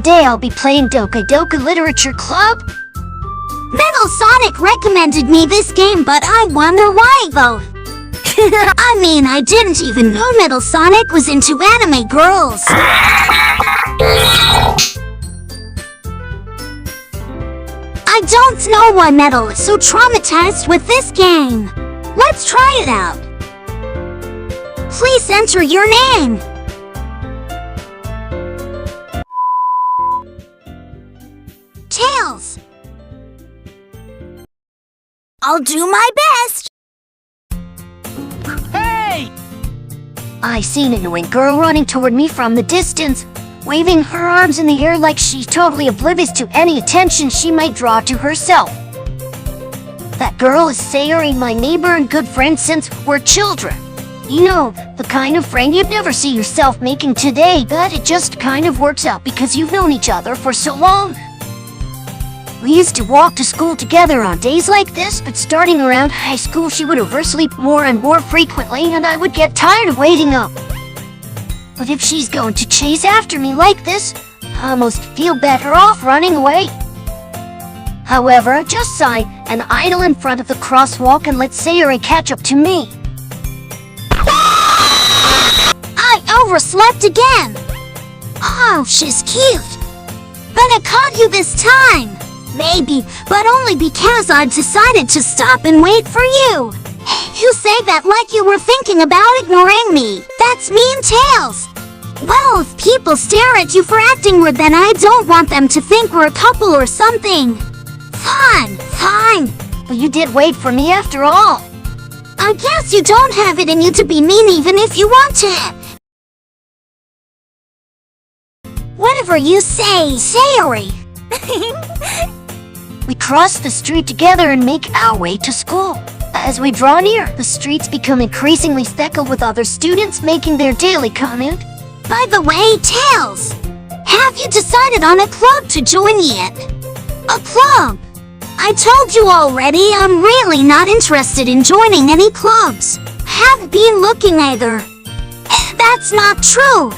Today I'll be playing Doki Literature Club. Metal Sonic recommended me this game, but I wonder why though. I mean, I didn't even know Metal Sonic was into anime girls. I don't know why Metal is so traumatized with this game. Let's try it out. Please enter your name. Tails. I'll do my best. Hey! I seen an annoying girl running toward me from the distance, waving her arms in the air like she's totally oblivious to any attention she might draw to herself. That girl is Sayori, my neighbor and good friend since we're children. You know, the kind of friend you'd never see yourself making today, but it just kind of works out because you've known each other for so long. We used to walk to school together on days like this, but starting around high school she would oversleep more and more frequently and I would get tired of waiting up. But if she's going to chase after me like this, I almost feel better off running away. However, I just sigh and idle in front of the crosswalk and let Sayori catch up to me. I overslept again. Oh, she's cute. But I caught you this time. Maybe, but only because I decided to stop and wait for you. You say that like you were thinking about ignoring me. That's mean, Tails. Well, if people stare at you for acting weird, then I don't want them to think we're a couple or something. Fine. But you did wait for me after all. I guess you don't have it in you to be mean even if you want to. Whatever you say, Sayori. We cross the street together and make our way to school. As we draw near, the streets become increasingly speckled with other students making their daily commute. By the way, Tails, have you decided on a club to join yet? A club? I told you already, I'm really not interested in joining any clubs. Haven't been looking either. That's not true.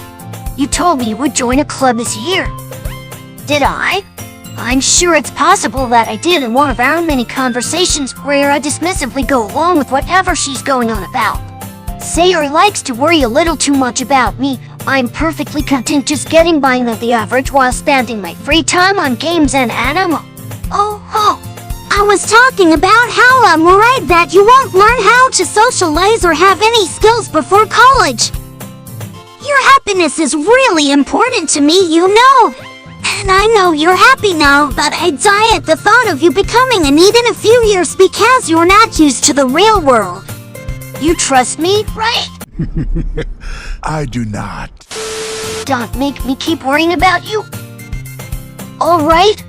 You told me you would join a club this year. Did I? I'm sure it's possible that I did in one of our many conversations where I dismissively go along with whatever she's going on about. Sayori likes to worry a little too much about me. I'm perfectly content just getting by on the average while spending my free time on games and anime. Oh, I was talking about how I'm worried that you won't learn how to socialize or have any skills before college. Your happiness is really important to me, you know. And I know you're happy now, but I die at the thought of you becoming a need in a few years because you're not used to the real world. You trust me, right? I do not. Don't make me keep worrying about you. All right.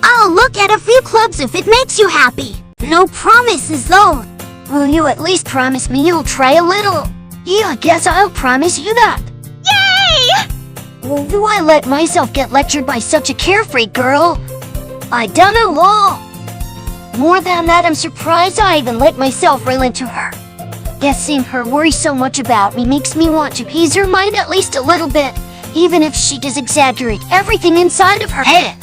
I'll look at a few clubs if it makes you happy. No promises though. Will you at least promise me you'll try a little? Yeah, I guess I'll promise you that. Yay! Well, do I let myself get lectured by such a carefree girl? I don't know law. More than that, I'm surprised I even let myself reel into her. Guess seeing her worry so much about me makes me want to ease her mind at least a little bit, even if she does exaggerate everything inside of her head.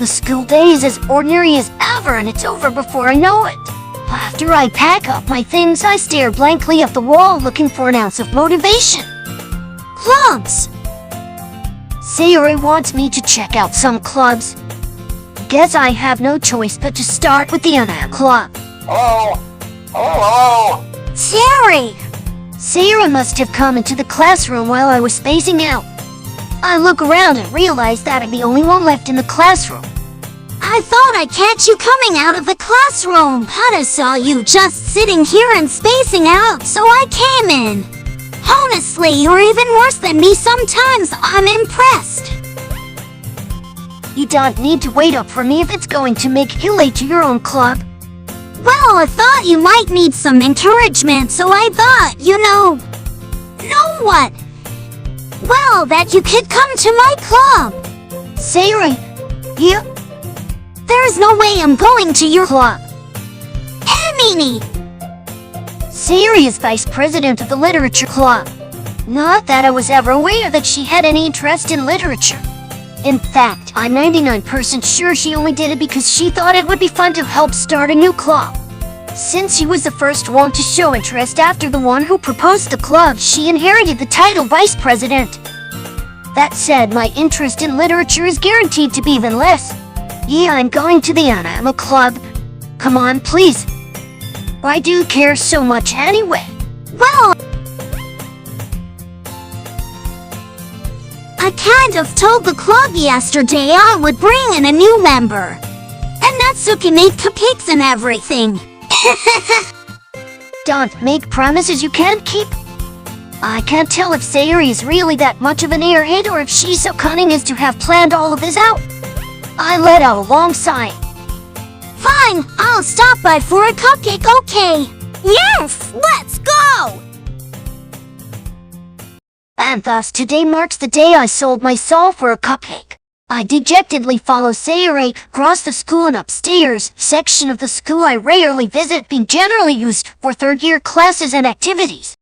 The school day is as ordinary as ever and it's over before I know it. After I pack up my things, I stare blankly at the wall looking for an ounce of motivation. Clubs! Sayori wants me to check out some clubs. Guess I have no choice but to start with the anime club. Hello. Sayori must have come into the classroom while I was spacing out. I look around and realize that I'm the only one left in the classroom. I thought I'd catch you coming out of the classroom, but I saw you just sitting here and spacing out, so I came in. Honestly, you're even worse than me sometimes. I'm impressed. You don't need to wait up for me if it's going to make you late to your own club. Well, I thought you might need some encouragement, so I thought, know what? Well, that you could come to my club. Sayori, you? There's no way I'm going to your club. Hey, Meanie! Sayori is vice president of the literature club. Not that I was ever aware that she had any interest in literature. In fact, I'm 99% sure she only did it because she thought it would be fun to help start a new club. Since she was the first one to show interest after the one who proposed the club, she inherited the title vice president. That said, my interest in literature is guaranteed to be even less. Yeah, I'm going to the Anima Club. Come on, please. Why do you care so much anyway? Well, I kind of told the club yesterday I would bring in a new member. And Natsuki made cupcakes and everything. Don't make promises you can't keep. I can't tell if Sayuri is really that much of an airhead or if she's so cunning as to have planned all of this out. I let out a long sigh. Fine, I'll stop by for a cupcake, okay? Yes, let's go! And thus today marks the day I sold my soul for a cupcake. I dejectedly follow Sayuri across the school and upstairs section of the school I rarely visit, being generally used for third-year classes and activities.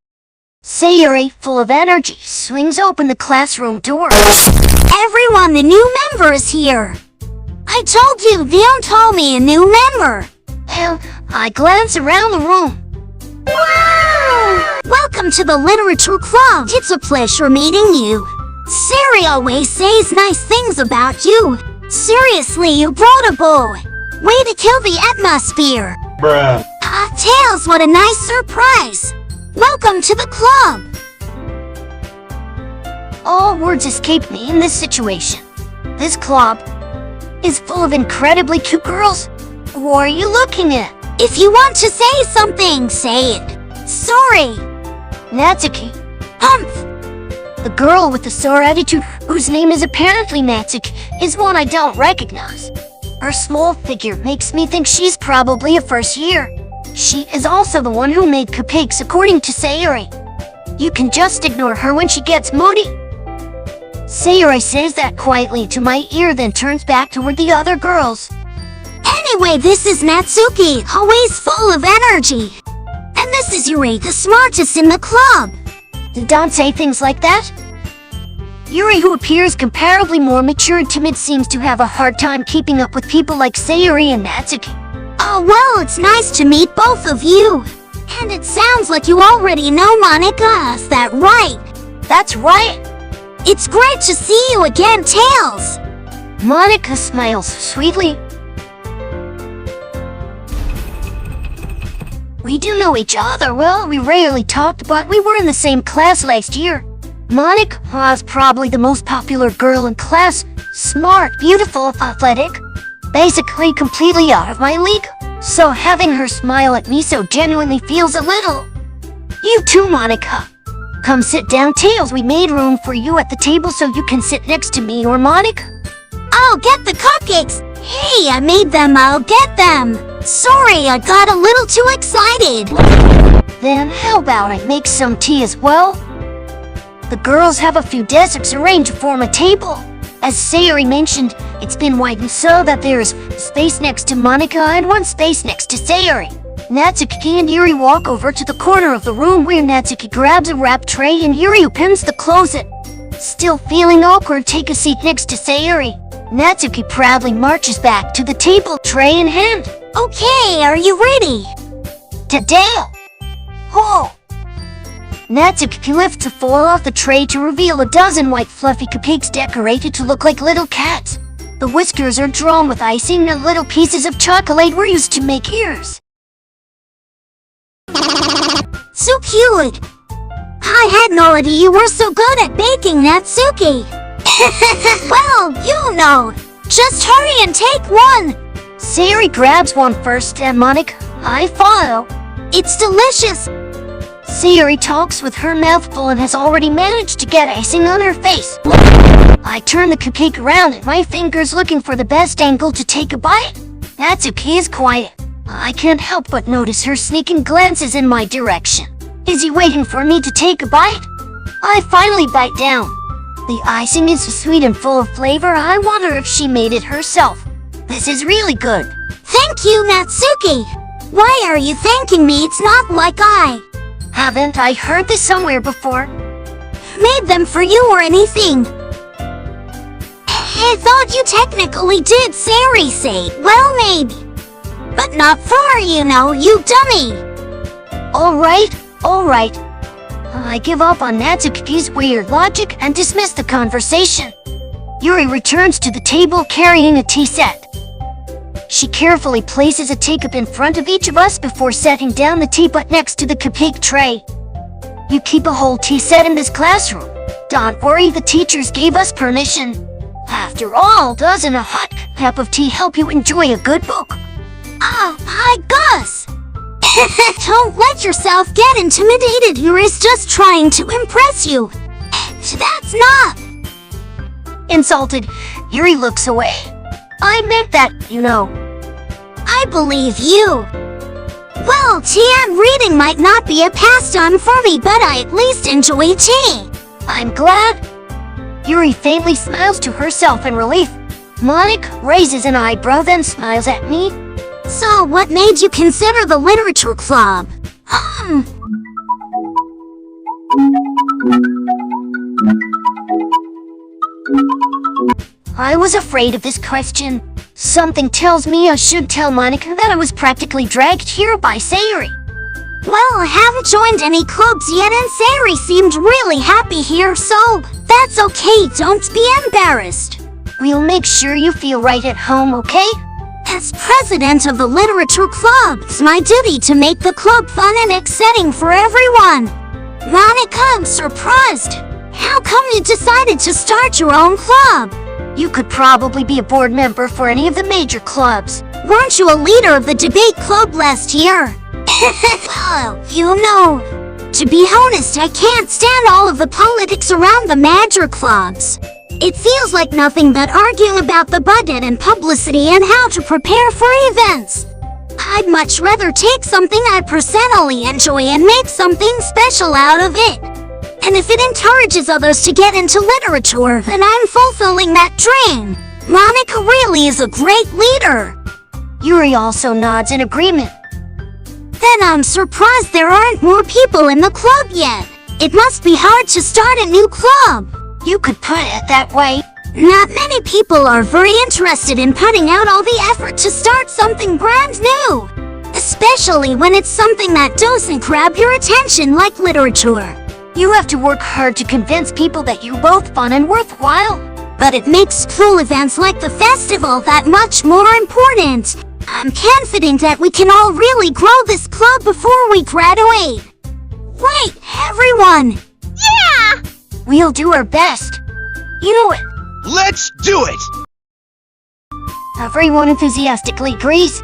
Sayuri, full of energy, swings open the classroom door. Everyone, the new member is here. I told you, Vion told me a new member. I glance around the room. Wow! Welcome to the Literature Club. It's a pleasure meeting you. Sari always says nice things about you. Seriously, you brought a bow. Way to kill the atmosphere. Bruh. Tails, what a nice surprise. Welcome to the club. All words escape me in this situation. This club is full of incredibly cute girls. What are you looking at? If you want to say something, say it. Sorry. Natsuki. Humph. The girl with the sore attitude, whose name is apparently Natsuki, is one I don't recognize. Her small figure makes me think she's probably a first year. She is also the one who made cupcakes, according to Sayuri. You can just ignore her when she gets moody. Sayuri says that quietly to my ear, then turns back toward the other girls. Anyway, this is Natsuki, always full of energy. And this is Yuri, the smartest in the club. Don't say things like that. Yuri, who appears comparably more mature and timid, seems to have a hard time keeping up with people like Sayuri and Natsuki. Oh, well, it's nice to meet both of you. And it sounds like you already know Monica, is that right? That's right. It's great to see you again, Tails. Monica smiles sweetly. We do know each other well. We rarely talked, but we were in the same class last year. Monica was probably the most popular girl in class. Smart, beautiful, athletic. Basically completely out of my league. So having her smile at me so genuinely feels a little. You too, Monica. Come sit down, Tails. We made room for you at the table so you can sit next to me or Monica. I'll get the cupcakes. Hey, I made them. I'll get them. Sorry, I got a little too excited. Then how about I make some tea as well? The girls have a few desks arranged to form a table. As Sayuri mentioned, it's been widened so that there's space next to Monica and one space next to Sayuri. Natsuki and Yuri walk over to the corner of the room where Natsuki grabs a wrap tray and Yuri opens the closet. Still feeling awkward, take a seat next to Sayuri. Natsuki proudly marches back to the table, tray in hand. Okay, are you ready? Today! Oh! Natsuki lifts a foil off the tray to reveal a dozen white fluffy cupcakes decorated to look like little cats. The whiskers are drawn with icing and little pieces of chocolate were used to make ears. So cute! I had no idea you were so good at baking, Natsuki! Well, you know! Just hurry and take one! Sayuri grabs one first and Monica, I follow. It's delicious! Sayuri talks with her mouth full and has already managed to get icing on her face. I turn the cupcake around at my fingers looking for the best angle to take a bite. Natsuki is quiet. I can't help but notice her sneaking glances in my direction. Is he waiting for me to take a bite? I finally bite down. The icing is sweet and full of flavor. I wonder if she made it herself. This is really good. Thank you, Natsuki! Why are you thanking me? It's not like I... Haven't I heard this somewhere before? made them for you or anything. I thought you technically did, say. Well, maybe. But not far, you know, you dummy. Alright. I give up on Natsuki's weird logic and dismiss the conversation. Yuri returns to the table carrying a tea set. She carefully places a teacup in front of each of us before setting down the teapot next to the cupcake tray. You keep a whole tea set in this classroom. Don't worry, the teachers gave us permission. After all, doesn't a hot cup of tea help you enjoy a good book? Oh, my Gus! Don't let yourself get intimidated. Yuri's just trying to impress you. That's not. Insulted, Yuri looks away. I meant that, you know. I believe you. Well, tea and reading might not be a pastime for me, but I at least enjoy tea. I'm glad. Yuri faintly smiles to herself in relief. Monica raises an eyebrow, then smiles at me. So, what made you consider the literature club? I was afraid of this question. Something tells me I should tell Monica that I was practically dragged here by Sayuri. Well, I haven't joined any clubs yet, and Sayuri seemed really happy here, so that's okay. Don't be embarrassed. We'll make sure you feel right at home, okay? As president of the literature club, it's my duty to make the club fun and exciting for everyone. Monica, I'm surprised. How come you decided to start your own club? You could probably be a board member for any of the major clubs. Weren't you a leader of the debate club last year? Well, you know, to be honest, I can't stand all of the politics around the major clubs. It feels like nothing but arguing about the budget and publicity and how to prepare for events. I'd much rather take something I personally enjoy and make something special out of it. And if it encourages others to get into literature, then I'm fulfilling that dream. Monica really is a great leader. Yuri also nods in agreement. Then I'm surprised there aren't more people in the club yet. It must be hard to start a new club. You could put it that way. Not many people are very interested in putting out all the effort to start something brand new. Especially when it's something that doesn't grab your attention like literature. You have to work hard to convince people that you're both fun and worthwhile. But it makes cool events like the festival that much more important. I'm confident that we can all really grow this club before we graduate. Right, everyone? Yeah! We'll do our best. You know it. Let's do it! Everyone enthusiastically agrees.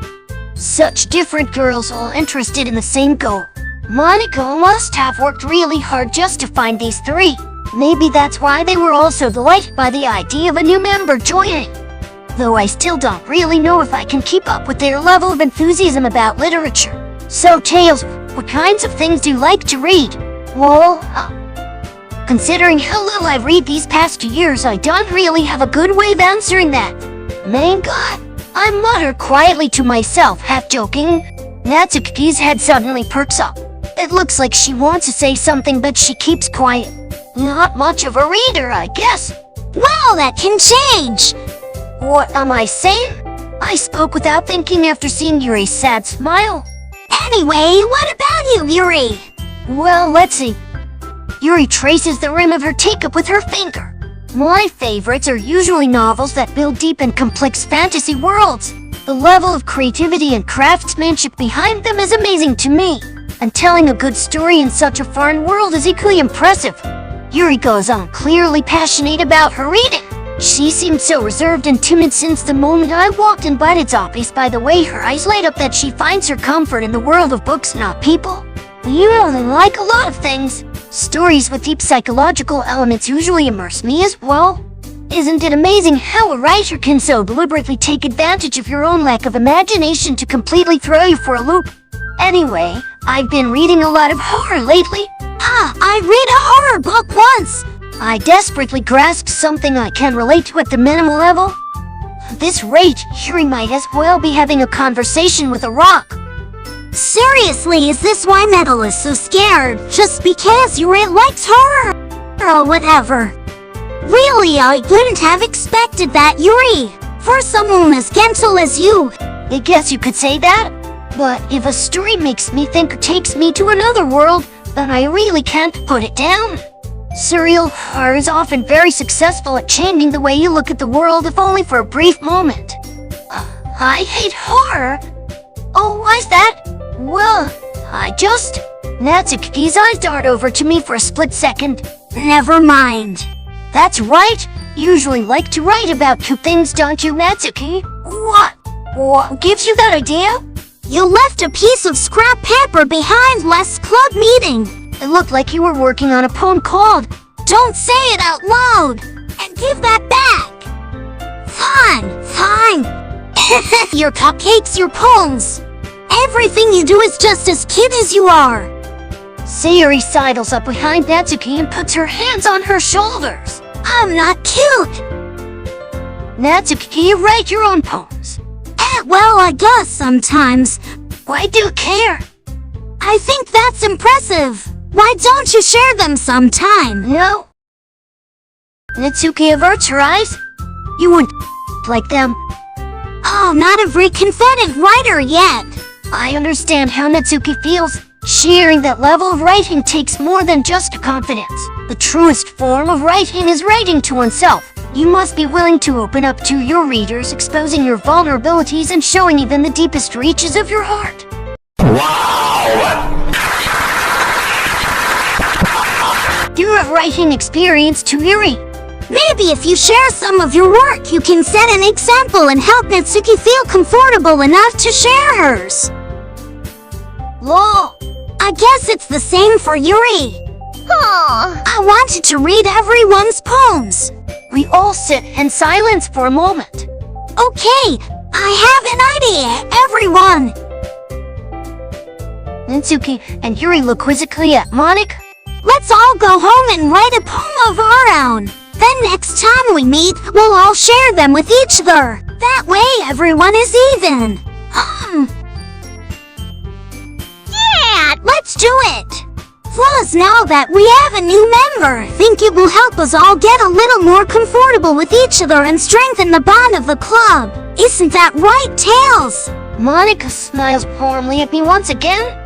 Such different girls all interested in the same goal. Monica must have worked really hard just to find these three. Maybe that's why they were all so delighted by the idea of a new member joining. Though I still don't really know if I can keep up with their level of enthusiasm about literature. So, Tails, what kinds of things do you like to read? Well, considering how little I read these past 2 years, I don't really have a good way of answering that. Main God, I mutter quietly to myself, half joking. Natsuki's head suddenly perks up. It looks like she wants to say something, but she keeps quiet. Not much of a reader, I guess. Well, that can change. What am I saying? I spoke without thinking after seeing Yuri's sad smile. Anyway, what about you, Yuri? Well, let's see. Yuri traces the rim of her teacup with her finger. My favorites are usually novels that build deep and complex fantasy worlds. The level of creativity and craftsmanship behind them is amazing to me. And telling a good story in such a foreign world is equally impressive. Yuri goes on, clearly passionate about her reading. She seemed so reserved and timid since the moment I walked in, but it's obvious by the way her eyes light up that she finds her comfort in the world of books, not people. You know, they like a lot of things. Stories with deep psychological elements usually immerse me as well. Isn't it amazing how a writer can so deliberately take advantage of your own lack of imagination to completely throw you for a loop? Anyway, I've been reading a lot of horror lately. I read a horror book once. I desperately grasped something I can relate to at the minimal level. This rate, Yuri might as well be having a conversation with a rock. Seriously, is this why Metal is so scared? Just because Yuri likes horror? Oh, whatever. Really, I couldn't have expected that, Yuri. For someone as gentle as you. I guess you could say that. But if a story makes me think or takes me to another world, then I really can't put it down. Serial horror is often very successful at changing the way you look at the world, if only for a brief moment. I hate horror. Oh, why's that? Well, Natsuki's eyes dart over to me for a split second. Never mind. That's right. Usually like to write about two things, don't you, Natsuki? What gives you that idea? You left a piece of scrap paper behind last club meeting. It looked like you were working on a poem called Don't Say It Out Loud, and give that back. Fine. Your cupcakes, your poems. Everything you do is just as cute as you are. Sayuri sidles up behind Natsuki and puts her hands on her shoulders. I'm not cute. Natsuki, you write your own poems. Well, I guess sometimes. Why do you care? I think that's impressive. Why don't you share them sometime? No. Natsuki averts her eyes. You wouldn't like them. Oh, not a very confident writer yet. I understand how Natsuki feels. Sharing that level of writing takes more than just confidence. The truest form of writing is writing to oneself. You must be willing to open up to your readers, exposing your vulnerabilities and showing even the deepest reaches of your heart. Wow! Give a writing experience to Yuri. Maybe if you share some of your work, you can set an example and help Natsuki feel comfortable enough to share hers. Lol. I guess it's the same for Yuri. I wanted to read everyone's poems. We all sit in silence for a moment. Okay, I have an idea, everyone. Natsuki and Yuri look quizzically at Monica. Let's all go home and write a poem of our own. Then next time we meet, we'll all share them with each other. That way everyone is even. Yeah, let's do it. Plus, now that we have a new member, I think it will help us all get a little more comfortable with each other and strengthen the bond of the club. Isn't that right, Tails? Monica smiles warmly at me once again.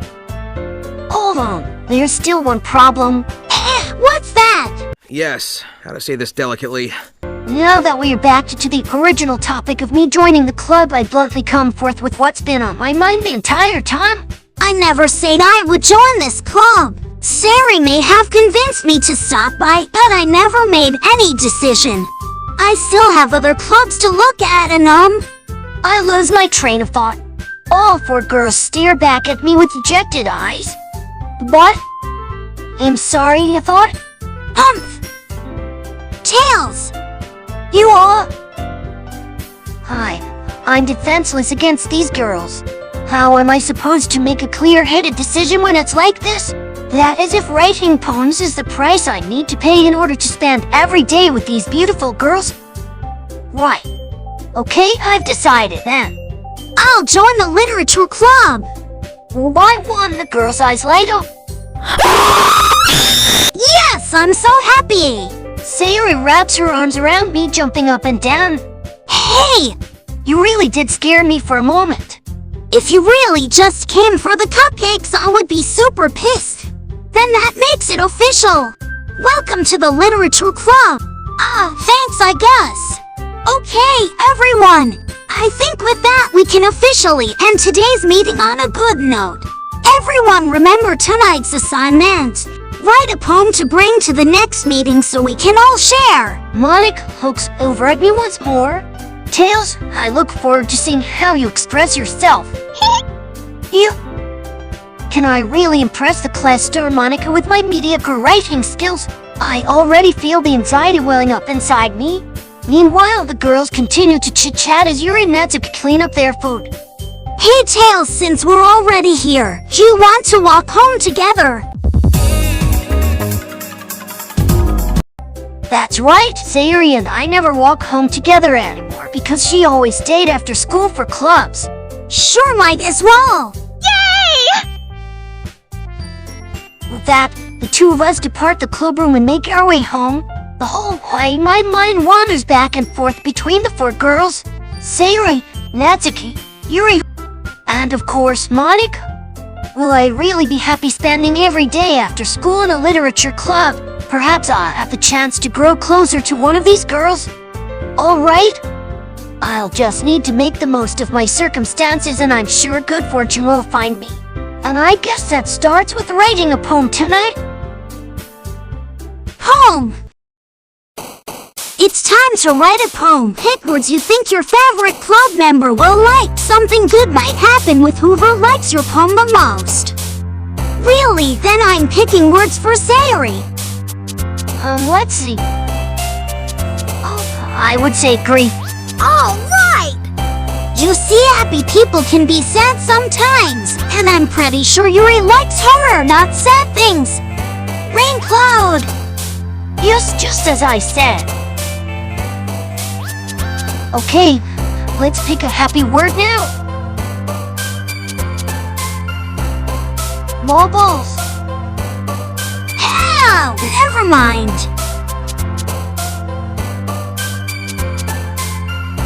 Hold on, there's still one problem. What's that? Yes, how to say this delicately. Now that we are back to the original topic of me joining the club, I bluntly come forth with what's been on my mind the entire time. I never said I would join this club. Sari may have convinced me to stop by, but I never made any decision. I still have other clubs to look at and I lose my train of thought. All four girls stare back at me with dejected eyes. What? I'm sorry, I thought. Tails! You all? Hi, I'm defenseless against these girls. How am I supposed to make a clear-headed decision when it's like this? That is if writing poems is the price I need to pay in order to spend every day with these beautiful girls. Right. Okay, I've decided then. I'll join the literature club. Why won the girl's eyes light up? Yes, I'm so happy. Sayuri wraps her arms around me, jumping up and down. Hey! You really did scare me for a moment. If you really just came for the cupcakes, I would be super pissed. Then that makes it official. Welcome to the literature club. Thanks, I guess. Okay, everyone. I think with that we can officially end today's meeting on a good note. Everyone remember tonight's assignment. Write a poem to bring to the next meeting so we can all share. Monica looks over at me once more. Tails, I look forward to seeing how you express yourself. Can I really impress the class star Monica with my mediocre writing skills? I already feel the anxiety welling up inside me. Meanwhile, the girls continue to chit-chat as Yuri and Natsuki clean up their food. Hey Tails, since we're already here, do you want to walk home together? That's right, Sayuri and I never walk home together anymore because she always stayed after school for clubs. Sure, might as well. Yay! With that, The two of us depart the clubroom and make our way home. The whole way, my mind wanders back and forth between the four girls. Sayuri, Natsuki, Yuri, and of course, Monica. Will I really be happy spending every day after school in a literature club? Perhaps I'll have the chance to grow closer to one of these girls. Alright, I'll just need to make the most of my circumstances and I'm sure good fortune will find me. And I guess that starts with writing a poem tonight. Poem! It's time to write a poem. Pick words you think your favorite club member will like. Something good might happen with whoever likes your poem the most. Really? Then I'm picking words for Sayuri. Let's see. Oh, I would say grief. Alright! You see, happy people can be sad sometimes. And I'm pretty sure Yuri likes horror, not sad things. Rain cloud! Yes, just as I said. Okay, let's pick a happy word now. Marbles. Hell, never mind.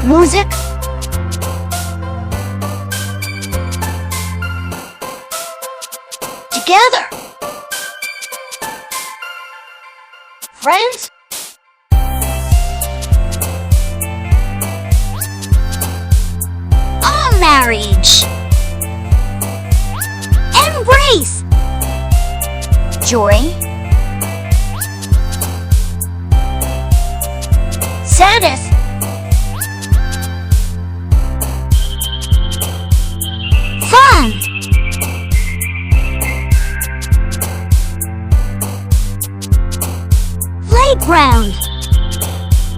Music. Together. Friends. Marriage. Embrace. Joy. Sadness. Fun. Playground.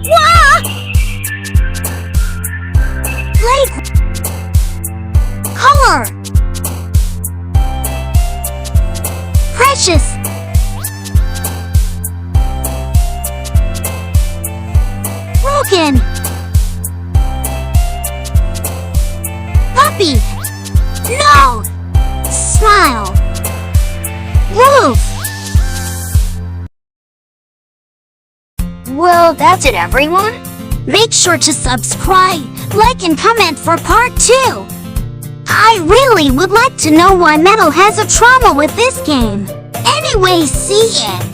Wah! Playground. Color. Precious. Broken. Puppy. No. Smile. Roof. Well, that's it, everyone. Make sure to subscribe, like, and comment for part 2. I really would like to know why Metal has a trauma with this game. Anyway, see ya!